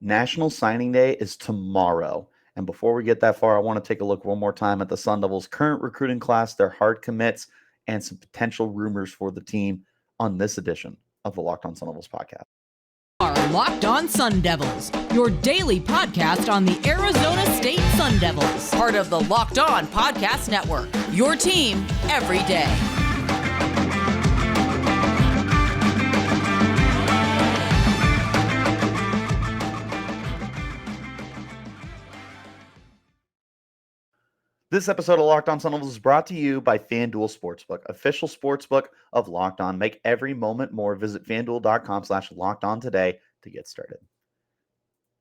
National Signing Day is tomorrow. And before we get that far, I want to take a look one more time at the Sun Devils' current recruiting class, their hard commits, and some potential rumors for the team on this edition of the Locked On Sun Devils podcast. Are Locked On Sun Devils, your daily podcast on the Arizona State Sun Devils, part of the Locked On Podcast Network, your team every day. This episode of Locked On Sun Devils is brought to you by FanDuel Sportsbook, official sportsbook of Locked On. Make every moment more. Visit FanDuel.com/LockedOn today to get started.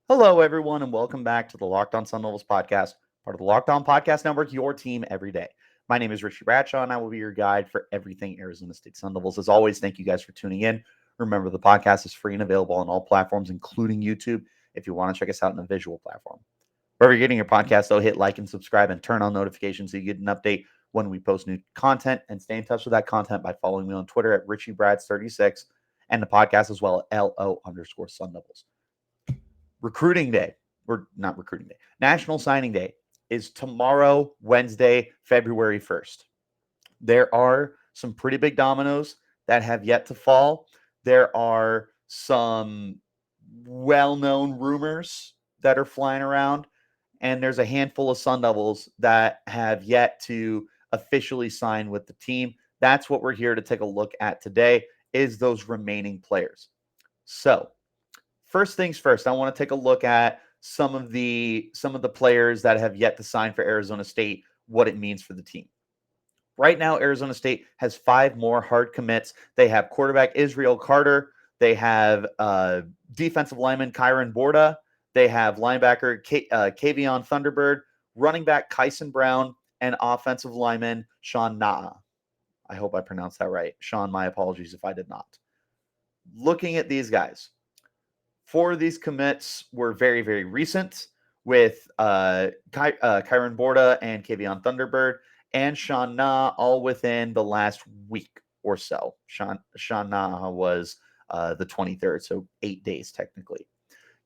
Hello, everyone, and welcome back to the Locked On Sun Devils podcast, part of the Locked On Podcast Network, your team every day. My name is Richie Bradshaw, and I will be your guide for everything Arizona State Sun Devils. As always, thank you guys for tuning in. Remember, the podcast is free and available on all platforms, including YouTube, if you want to check us out on a visual platform. Wherever you're getting your podcast, though, hit like and subscribe and turn on notifications so you get an update when we post new content, and stay in touch with that content by following me on Twitter at RichieBrads36 and the podcast as well at LO_Sun Devils. Recruiting Day, or not Recruiting Day, National Signing Day is tomorrow, Wednesday, February 1st. There are some pretty big dominoes that have yet to fall. There are some well-known rumors that are flying around, and there's a handful of Sun Devils that have yet to officially sign with the team. That's what we're here to take a look at today, is those remaining players. So, first things first, I want to take a look at some of the players that have yet to sign for Arizona State, what it means for the team. Right now, Arizona State has 5 more hard commits. They have quarterback Israel Carter. They have defensive lineman Kyron Borda. They have linebacker Kavion Thunderbird, running back Kyson Brown, and offensive lineman Sean Naa. I hope I pronounced that right. Sean, my apologies if I did not. Looking at these guys, 4 of these commits were very, very recent, with Kyron Borda and Kavion Thunderbird and Sean Naa all within the last week or so. Sean Naa was the 23rd, so 8 days technically.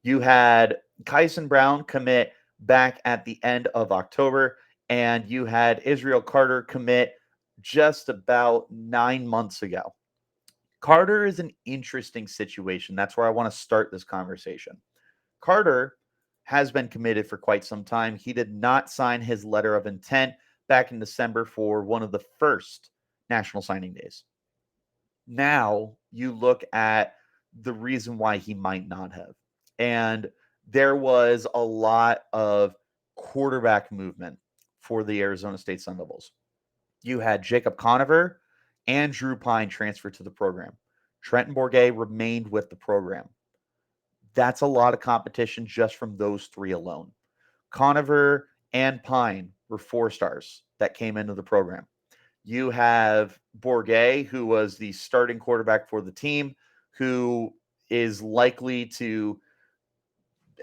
You had Kyson Brown commit back at the end of October, and you had Israel Carter commit just about 9 months ago. Carter is an interesting situation. That's where I want to start this conversation. Carter has been committed for quite some time. He did not sign his letter of intent back in December for one of the first National Signing Days. Now you look at the reason why he might not have. And there was a lot of quarterback movement for the Arizona State Sun Devils. You had Jacob Conover and Drew Pine transfer to the program. Trenton Bourguet remained with the program. That's a lot of competition just from those 3 alone. Conover and Pine were 4 stars that came into the program. You have Bourguet, who was the starting quarterback for the team, who is likely to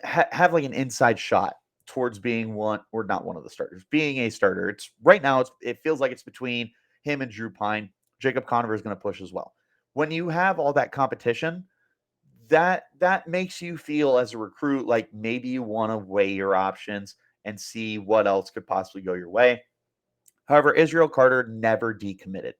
have like an inside shot towards being one, or not one of the starters, being a starter. It's right now, it feels like it's between him and Drew Pine. Jacob Conover is going to push as well. When you have all that competition, that makes you feel as a recruit like maybe you want to weigh your options and see what else could possibly go your way. However, Israel Carter never decommitted.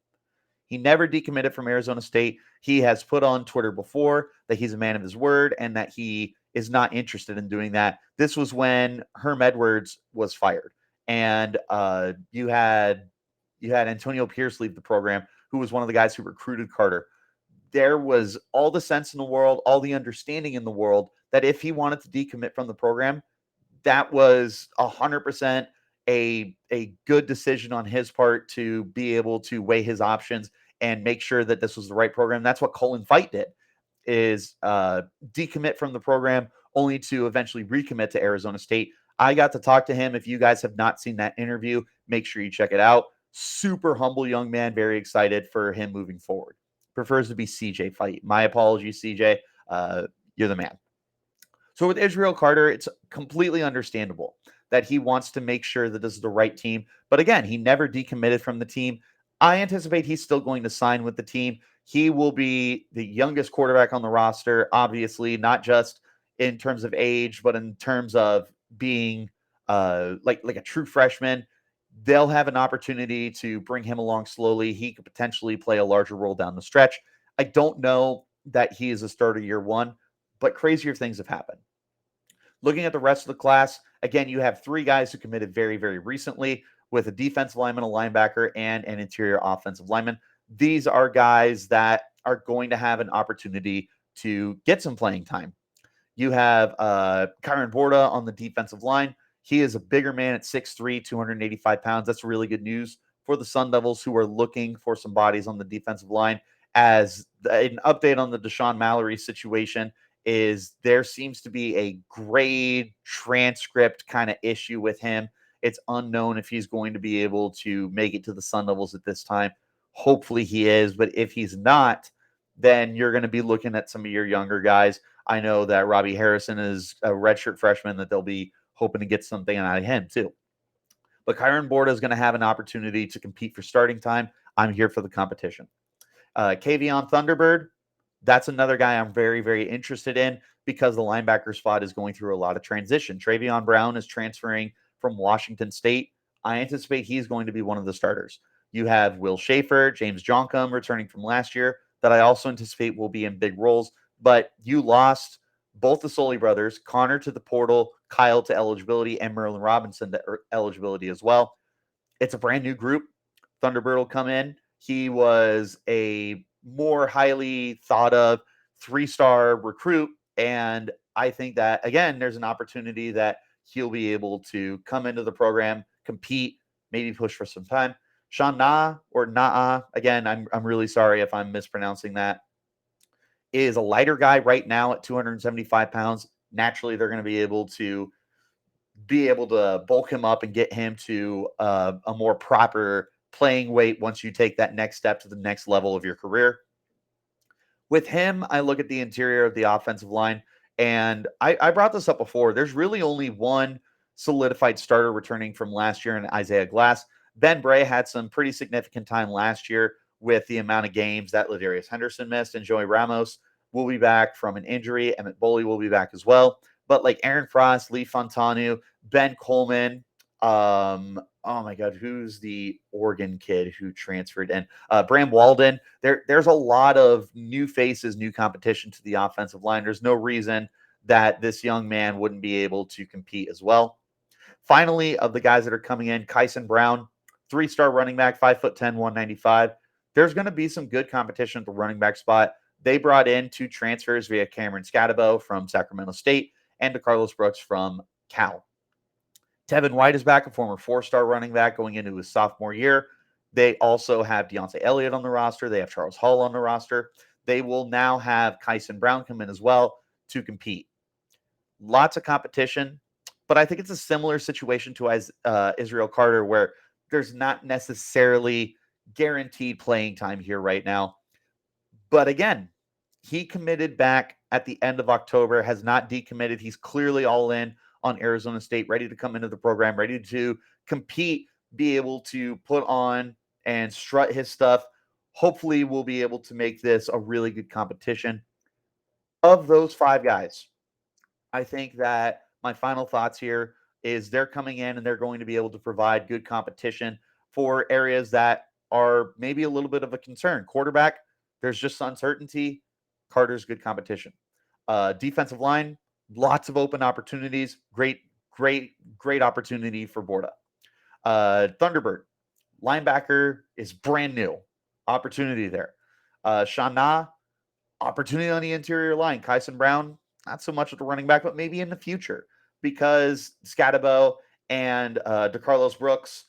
He never decommitted from Arizona State. He has put on Twitter before that he's a man of his word and that he is not interested in doing that. This was when Herm Edwards was fired, and you had Antonio Pierce leave the program, who was one of the guys who recruited Carter. There was all the sense in the world, all the understanding in the world that if he wanted to decommit from the program, that was 100% a good decision on his part to be able to weigh his options and make sure that this was the right program. That's what Colin Fight did, is decommit from the program only to eventually recommit to Arizona State. I got to talk to him. If you guys have not seen that interview, make sure you check it out. Super humble young man, very excited for him moving forward. Prefers to be CJ Fight. My apologies, CJ. You're the man. So with Israel Carter, it's completely understandable that he wants to make sure that this is the right team. But again, he never decommitted from the team. I anticipate he's still going to sign with the team. He will be the youngest quarterback on the roster, obviously, not just in terms of age, but in terms of being like a true freshman, they'll have an opportunity to bring him along slowly. He could potentially play a larger role down the stretch. I don't know that he is a starter year one, but crazier things have happened. Looking at the rest of the class, again, you have 3 guys who committed very, very recently with a defensive lineman, a linebacker, and an interior offensive lineman. These are guys that are going to have an opportunity to get some playing time. You have Kyron Borda on the defensive line. He is a bigger man at 6'3", 285 pounds. That's really good news for the Sun Devils, who are looking for some bodies on the defensive line. As an update on the Deshaun Mallory situation is there seems to be a grade transcript kind of issue with him. It's unknown if he's going to be able to make it to the Sun Devils at this time. Hopefully he is, but if he's not, then you're going to be looking at some of your younger guys. I know that Robbie Harrison is a redshirt freshman that they'll be hoping to get something out of him too. But Kyron Borda is going to have an opportunity to compete for starting time. I'm here for the competition. Kavion Thunderbird, that's another guy I'm very, very interested in because the linebacker spot is going through a lot of transition. Travion Brown is transferring from Washington State. I anticipate he's going to be one of the starters. You have Will Schaefer, James Joncom returning from last year that I also anticipate will be in big roles. But you lost both the Soley brothers, Connor to the portal, Kyle to eligibility, and Merlin Robinson to eligibility as well. It's a brand new group. Thunderbird will come in. He was a more highly thought of 3-star recruit. And I think that, again, there's an opportunity that he'll be able to come into the program, compete, maybe push for some time. Sean Na or Naa, again, I'm really sorry if I'm mispronouncing that, is a lighter guy right now at 275 pounds. Naturally, they're going to be able to bulk him up and get him to a more proper playing weight once you take that next step to the next level of your career. With him, I look at the interior of the offensive line, and I brought this up before. There's really only one solidified starter returning from last year in Isaiah Glass. Ben Bray had some pretty significant time last year with the amount of games that Ladarius Henderson missed, and Joey Ramos will be back from an injury. Emmett Boley will be back as well. But like Aaron Frost, Lee Fontanu, Ben Coleman, oh my God, who's the Oregon kid who transferred in? Bram Walden. There's a lot of new faces, new competition to the offensive line. There's no reason that this young man wouldn't be able to compete as well. Finally, of the guys that are coming in, Kyson Brown, 3-star running back, 5'10", 195. There's going to be some good competition at the running back spot. They brought in 2 transfers via Cameron Scatabo from Sacramento State and DeCarlos Brooks from Cal. Tevin White is back, a former 4-star running back going into his sophomore year. They also have Deontay Elliott on the roster. They have Charles Hall on the roster. They will now have Kyson Brown come in as well to compete. Lots of competition, but I think it's a similar situation to Israel Carter, where there's not necessarily guaranteed playing time here right now. But again, he committed back at the end of October, has not decommitted. He's clearly all in on Arizona State, ready to come into the program, ready to compete, be able to put on and strut his stuff. Hopefully we'll be able to make this a really good competition. Of those 5 guys, I think that my final thoughts here is they're coming in and they're going to be able to provide good competition for areas that are maybe a little bit of a concern. Quarterback, there's just uncertainty. Carter's good competition. Defensive line, lots of open opportunities. Great opportunity for Borda. Thunderbird, linebacker is brand new. Opportunity there. Shana, opportunity on the interior line. Kyson Brown, not so much at the running back, but maybe in the future because Scatabo and DeCarlos Brooks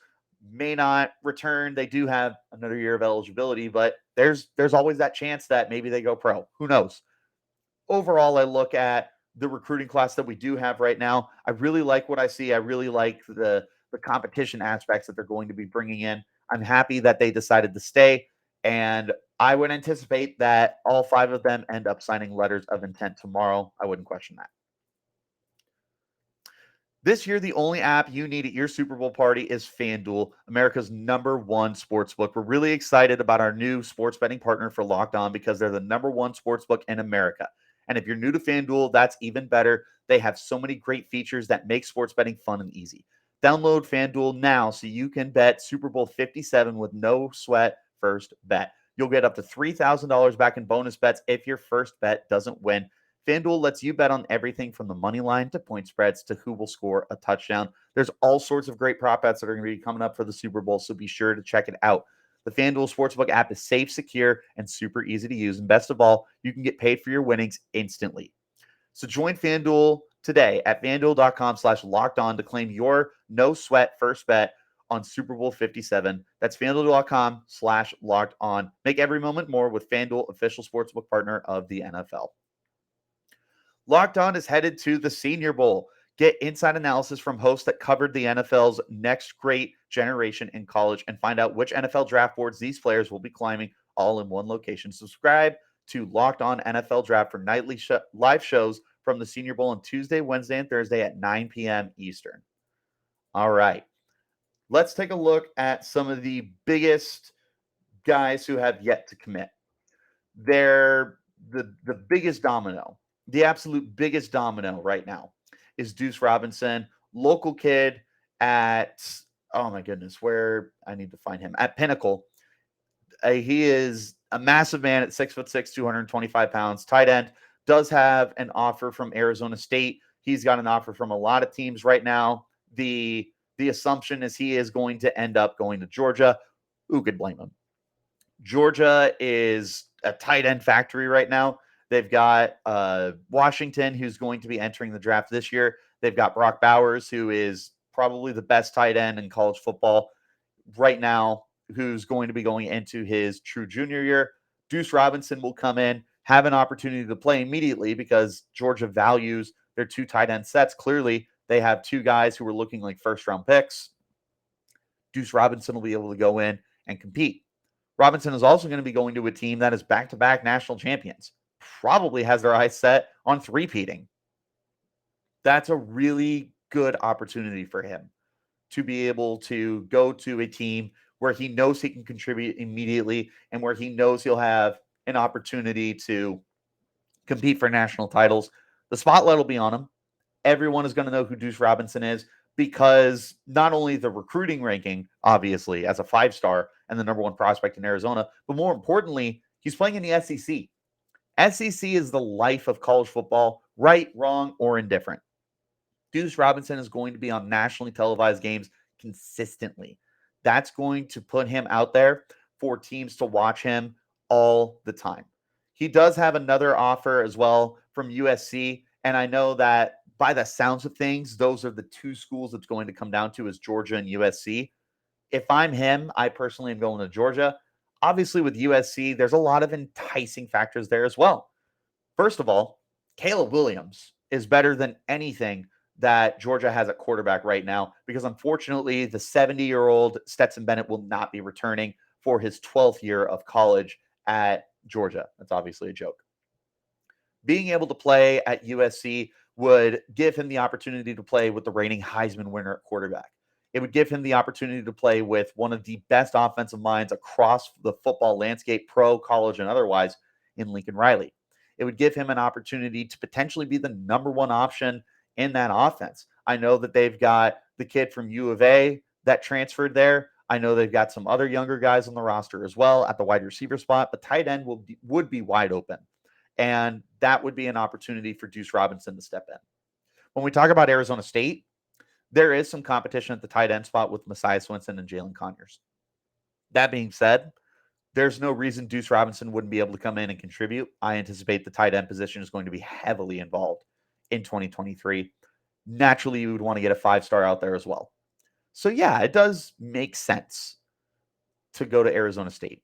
may not return. They do have another year of eligibility, but there's always that chance that maybe they go pro. Who knows? Overall, I look at the recruiting class that we do have right now. I really like what I see. I really like the competition aspects that they're going to be bringing in. I'm happy that they decided to stay, and I would anticipate that all 5 of them end up signing letters of intent tomorrow. I wouldn't question that. This year, the only app you need at your Super Bowl party is FanDuel, America's #1 sportsbook. We're really excited about our new sports betting partner for Locked On because they're the #1 sportsbook in America. And if you're new to FanDuel, that's even better. They have so many great features that make sports betting fun and easy. Download FanDuel now so you can bet Super Bowl 57 with no sweat first bet. You'll get up to $3,000 back in bonus bets if your first bet doesn't win. FanDuel lets you bet on everything from the money line to point spreads to who will score a touchdown. There's all sorts of great prop bets that are going to be coming up for the Super Bowl, so be sure to check it out. The FanDuel Sportsbook app is safe, secure, and super easy to use. And best of all, you can get paid for your winnings instantly. So join FanDuel today at FanDuel.com/lockedon to claim your no sweat first bet on Super Bowl 57. That's FanDuel.com/lockedon. Make every moment more with FanDuel, official sportsbook partner of the NFL. Locked On is headed to the Senior Bowl. Get inside analysis from hosts that covered the NFL's next great generation in college and find out which NFL draft boards these players will be climbing all in one location. Subscribe to Locked On NFL Draft for nightly live shows from the Senior Bowl on Tuesday, Wednesday, and Thursday at 9 p.m. Eastern. All right. Let's take a look at some of the biggest guys who have yet to commit. They're the biggest domino, the absolute biggest domino right now is Duce Robinson, local kid at, oh my goodness, where I need to find him, at Pinnacle. He is a massive man at 6'6", 225 pounds, tight end, does have an offer from Arizona State. He's got an offer from a lot of teams right now. The assumption is he is going to end up going to Georgia. Who could blame him? Georgia is a tight end factory right now. They've got Washington, who's going to be entering the draft this year. They've got Brock Bowers, who is probably the best tight end in college football right now, who's going to be going into his true junior year. Duce Robinson will come in, have an opportunity to play immediately because Georgia values their two tight end sets. Clearly, they have two guys who are looking like first-round picks. Duce Robinson will be able to go in and compete. Robinson is also going to be going to a team that is back-to-back national champions. Probably has their eyes set on three-peating. That's a really good opportunity for him to be able to go to a team where he knows he can contribute immediately and where he knows he'll have an opportunity to compete for national titles. The spotlight will be on him. Everyone is going to know who Duce Robinson is because not only the recruiting ranking, obviously, as a 5-star and the number one prospect in Arizona, but more importantly, he's playing in the SEC. SEC is the life of college football, right, wrong, or indifferent. Duce Robinson is going to be on nationally televised games consistently. That's going to put him out there for teams to watch him all the time. He does have another offer as well from USC, and I know that by the sounds of things, those are the two schools it's going to come down to is Georgia and USC. If I'm him, I personally am going to Georgia. Obviously, with USC, there's a lot of enticing factors there as well. First of all, Caleb Williams is better than anything that Georgia has at quarterback right now because, unfortunately, the 70-year-old Stetson Bennett will not be returning for his 12th year of college at Georgia. That's obviously a joke. Being able to play at USC would give him the opportunity to play with the reigning Heisman winner at quarterback. It would give him the opportunity to play with one of the best offensive minds across the football landscape, pro, college, and otherwise, in Lincoln Riley. It would give him an opportunity to potentially be the number one option in that offense. I know that they've got the kid from U of A that transferred there. I know they've got some other younger guys on the roster as well at the wide receiver spot, but tight end would be wide open. And that would be an opportunity for Duce Robinson to step in. When we talk about Arizona State, there is some competition at the tight end spot with Messiah Swinson and Jalen Conyers. That being said, there's no reason Duce Robinson wouldn't be able to come in and contribute. I anticipate the tight end position is going to be heavily involved in 2023. Naturally, you would want to get a 5-star out there as well. So yeah, it does make sense to go to Arizona State.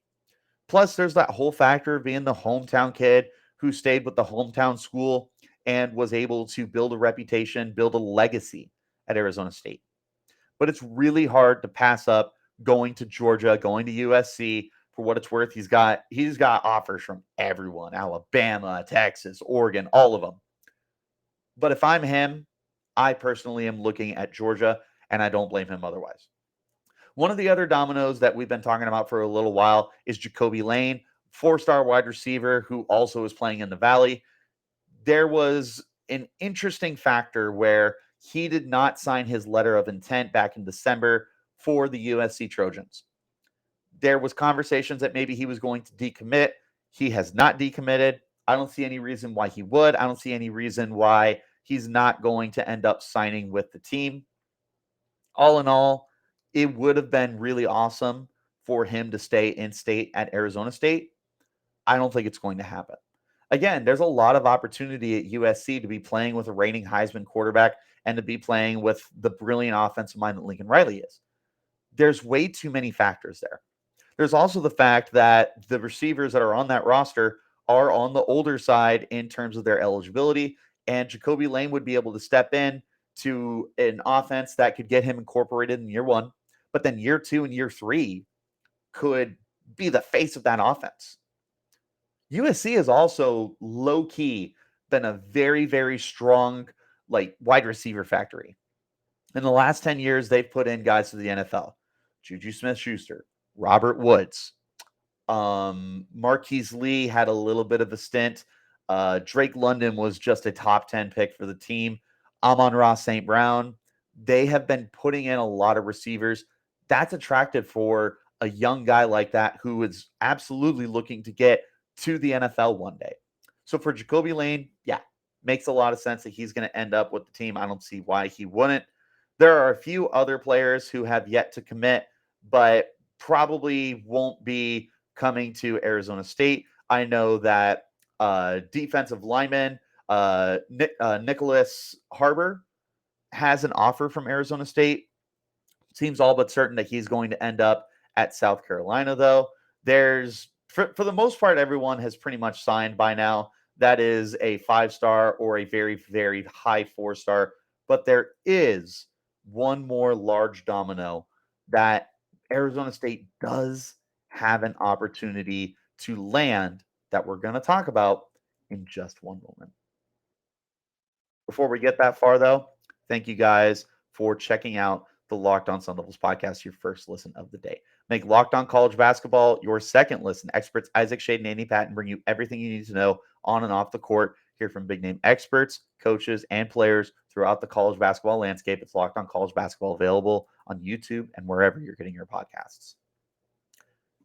Plus, there's that whole factor of being the hometown kid who stayed with the hometown school and was able to build a reputation, build a legacy at Arizona State. But it's really hard to pass up going to Georgia, going to USC. For what it's worth, he's got offers from everyone, Alabama, Texas, Oregon, all of them. But if I'm him, I personally am looking at Georgia, and I don't blame him otherwise. One of the other dominoes that we've been talking about for a little while is Jakobi Lane, 4-star wide receiver who also is playing in the Valley. there was an interesting factor where he did not sign his letter of intent back in December for the USC Trojans. There was conversations that maybe he was going to decommit. He has not decommitted. I don't see any reason why he would. I don't see any reason why he's not going to end up signing with the team. All in all, it would have been really awesome for him to stay in state at Arizona State. I don't think it's going to happen. Again, there's a lot of opportunity at USC to be playing with a reigning Heisman quarterback and to be playing with the brilliant offensive mind that Lincoln Riley is. There's way too many factors there. There's also the fact that the receivers that are on that roster are on the older side in terms of their eligibility, and Jakobi Lane would be able to step in to an offense that could get him incorporated in year one, but then year two and year three could be the face of that offense. USC has also low-key been a very, very strong wide receiver factory. In the last 10 years, they've put in guys to the NFL. Juju Smith-Schuster, Robert Woods, Marquise Lee had a little bit of a stint. Drake London was just a top 10 pick for the team. Amon-Ra St. Brown. They have been putting in a lot of receivers. That's attractive for a young guy like that who is absolutely looking to get to the NFL one day. So for Jakobi Lane, yeah, makes a lot of sense that he's going to end up with the team. I don't see why he wouldn't. There are a few other players who have yet to commit, but probably won't be coming to Arizona State. I know that defensive lineman Nicholas Harbor has an offer from Arizona State. Seems all but certain that he's going to end up at South Carolina, though. There's, for the most part, everyone has pretty much signed by now. That is a 5-star or a very, very high 4-star. But there is one more large domino that Arizona State does have an opportunity to land that we're going to talk about in just one moment. Before we get that far, though, thank you guys for checking out the Locked On Sun Devils podcast, your first listen of the day. Make Locked On College Basketball your second listen. Experts Isaac Shade and Andy Patton bring you everything you need to know on and off the court. Hear from big-name experts, coaches, and players throughout the college basketball landscape. It's Locked On College Basketball, available on YouTube and wherever you're getting your podcasts.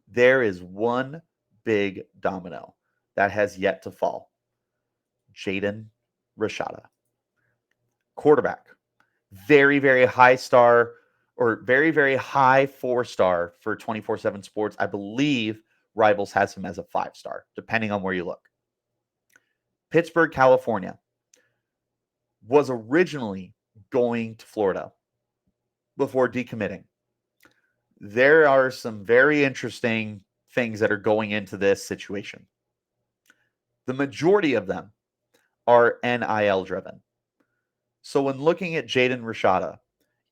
There is one big domino that has yet to fall. Jaden Rashada. Quarterback. Very, very high star, or very, very high 4-star for 24/7 Sports. I believe Rivals has him as a 5-star, depending on where you look. Pittsburgh, California. Was originally going to Florida before decommitting. There are some very interesting things that are going into this situation. The majority of them are NIL driven. So when looking at Jaden Rashada,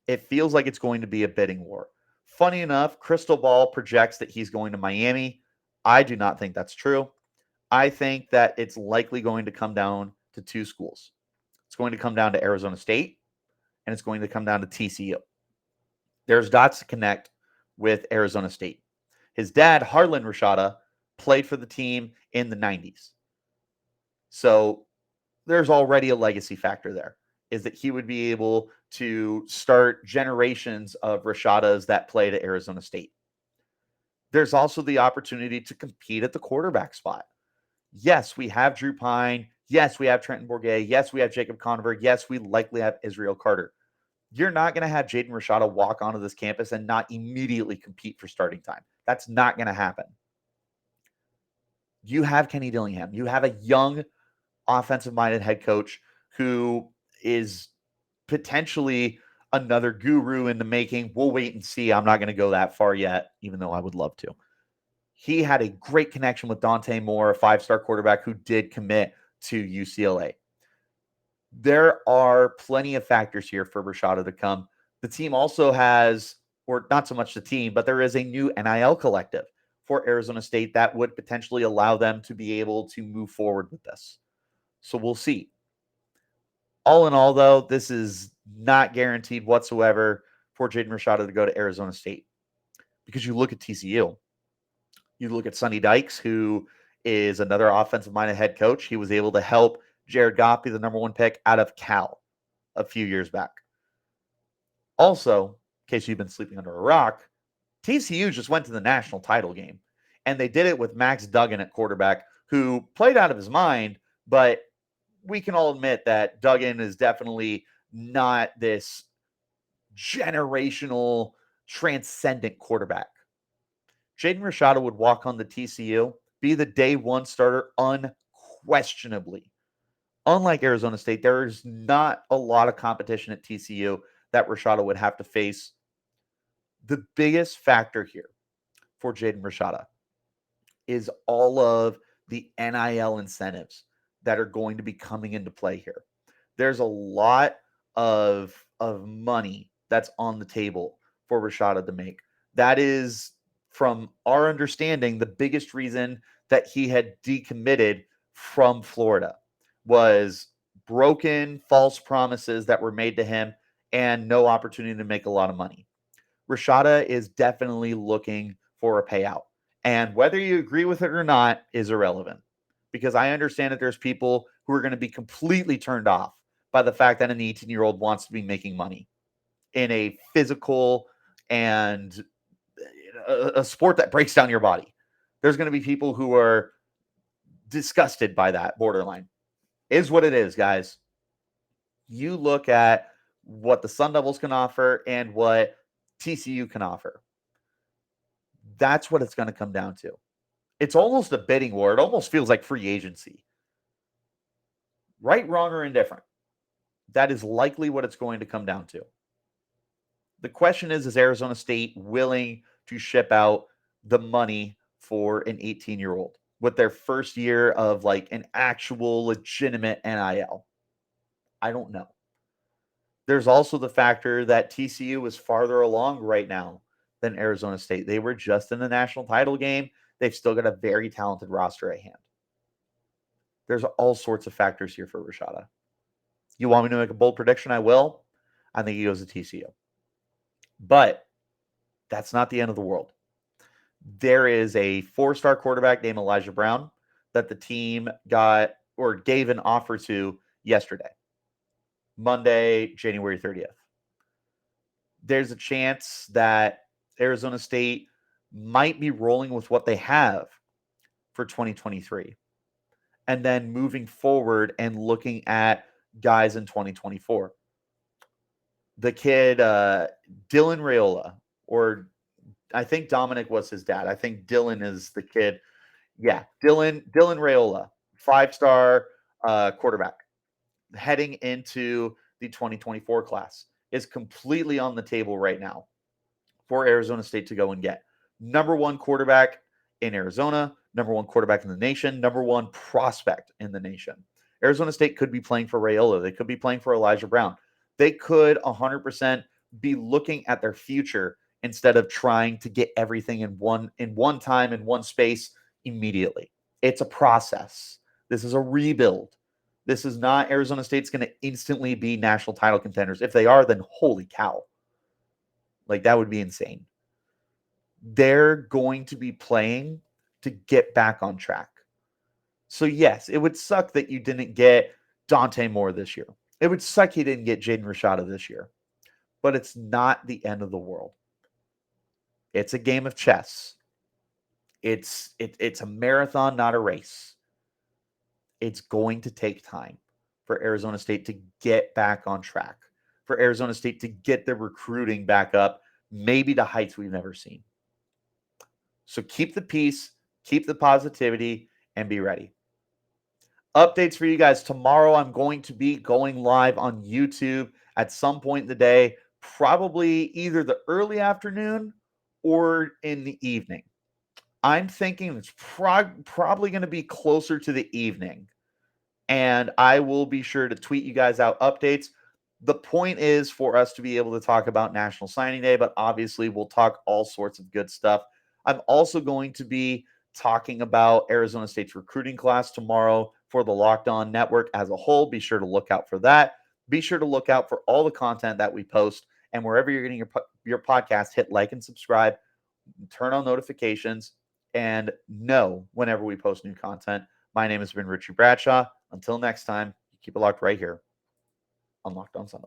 it feels like it's going to be a bidding war. Funny enough, Crystal Ball projects that he's going to Miami. I do not think that's true. I think that it's likely going to come down to two schools. It's going to come down to Arizona State, and it's going to come down to TCU. There's dots to connect with Arizona State. His dad, Harlan Rashada, played for the team in the 90s. So there's already a legacy factor there, is that he would be able to start generations of Rashadas that played at Arizona State. There's also the opportunity to compete at the quarterback spot. Yes, we have Drew Pine. Yes, we have Trenton Bourguet. Yes, we have Jacob Conover. Yes, we likely have Israel Carter. You're not going to have Jaden Rashada walk onto this campus and not immediately compete for starting time. That's not going to happen. You have Kenny Dillingham. You have a young offensive-minded head coach who is potentially another guru in the making. We'll wait and see. I'm not going to go that far yet, even though I would love to. He had a great connection with Dante Moore, a 5-star quarterback who did commit to UCLA. There are plenty of factors here for Rashada to come. The team also has, or not so much the team, but there is a new NIL collective for Arizona State that would potentially allow them to be able to move forward with this. So we'll see. All in all, though, this is not guaranteed whatsoever for Jaden Rashada to go to Arizona State. Because you look at TCU. You look at Sonny Dykes, who is another offensive-minded head coach. He was able to help Jared Goff be the number 1 pick out of Cal a few years back. Also, in case you've been sleeping under a rock, TCU just went to the national title game, and they did it with Max Duggan at quarterback, who played out of his mind, but we can all admit that Duggan is definitely not this generational, transcendent quarterback. Jaden Rashada would walk on the TCU, be the day one starter unquestionably. Unlike Arizona State, there is not a lot of competition at TCU that Rashada would have to face. The biggest factor here for Jaden Rashada is all of the NIL incentives that are going to be coming into play here. There's a lot of money that's on the table for Rashada to make. That is, from our understanding, the biggest reason that he had decommitted from Florida was broken false promises that were made to him and no opportunity to make a lot of money. Rashada is definitely looking for a payout. And whether you agree with it or not is irrelevant, because I understand that there's people who are going to be completely turned off by the fact that an 18-year-old wants to be making money in a physical and a sport that breaks down your body. There's going to be people who are disgusted by that borderline. Is what it is, guys. You look at what the Sun Devils can offer and what TCU can offer. That's what it's going to come down to. It's almost a bidding war. It almost feels like free agency. Right, wrong, or indifferent. That is likely what it's going to come down to. The question is Arizona State willing to ship out the money for an 18-year-old with their first year of like an actual legitimate NIL? I don't know. There's also the factor that TCU is farther along right now than Arizona State. They were just in the national title game. They've still got a very talented roster at hand. There's all sorts of factors here for Rashada. You want me to make a bold prediction? I will. I think he goes to TCU. But that's not the end of the world. There is a 4-star quarterback named Elijah Brown that the team got or gave an offer to yesterday, Monday, January 30th. There's a chance that Arizona State might be rolling with what they have for 2023 and then moving forward and looking at guys in 2024. The kid, Dylan Raiola, or I think Dominic was his dad. I think Dylan is the kid. Yeah, Dylan Raiola, 5-star quarterback, heading into the 2024 class, is completely on the table right now for Arizona State to go and get. Number 1 quarterback in Arizona, number 1 quarterback in the nation, number 1 prospect in the nation. Arizona State could be playing for Raiola. They could be playing for Elijah Brown. They could 100% be looking at their future instead of trying to get everything in one time, in one space immediately. It's a process. This is a rebuild. This is not Arizona State's going to instantly be national title contenders. If they are, then holy cow. Like, that would be insane. They're going to be playing to get back on track. So, yes, it would suck that you didn't get Dante Moore this year. It would suck you didn't get Jaden Rashada this year. But it's not the end of the world. It's a game of chess. It's a marathon, not a race. It's going to take time for Arizona State to get back on track, for Arizona State to get their recruiting back up, maybe to heights we've never seen. So keep the peace, keep the positivity, and be ready. Updates for you guys. Tomorrow, I'm going to be going live on YouTube at some point in the day, probably either the early afternoon or in the evening. I'm thinking it's probably going to be closer to the evening. And I will be sure to tweet you guys out updates. The point is for us to be able to talk about National Signing Day, but obviously we'll talk all sorts of good stuff. I'm also going to be talking about Arizona State's recruiting class tomorrow for the Locked On Network as a whole. Be sure to look out for that. Be sure to look out for all the content that we post. And wherever you're getting your podcast, hit like and subscribe, turn on notifications, and know whenever we post new content. My name has been Richie Bradshaw. Until next time, Keep it locked right here on Locked On Sun Devils.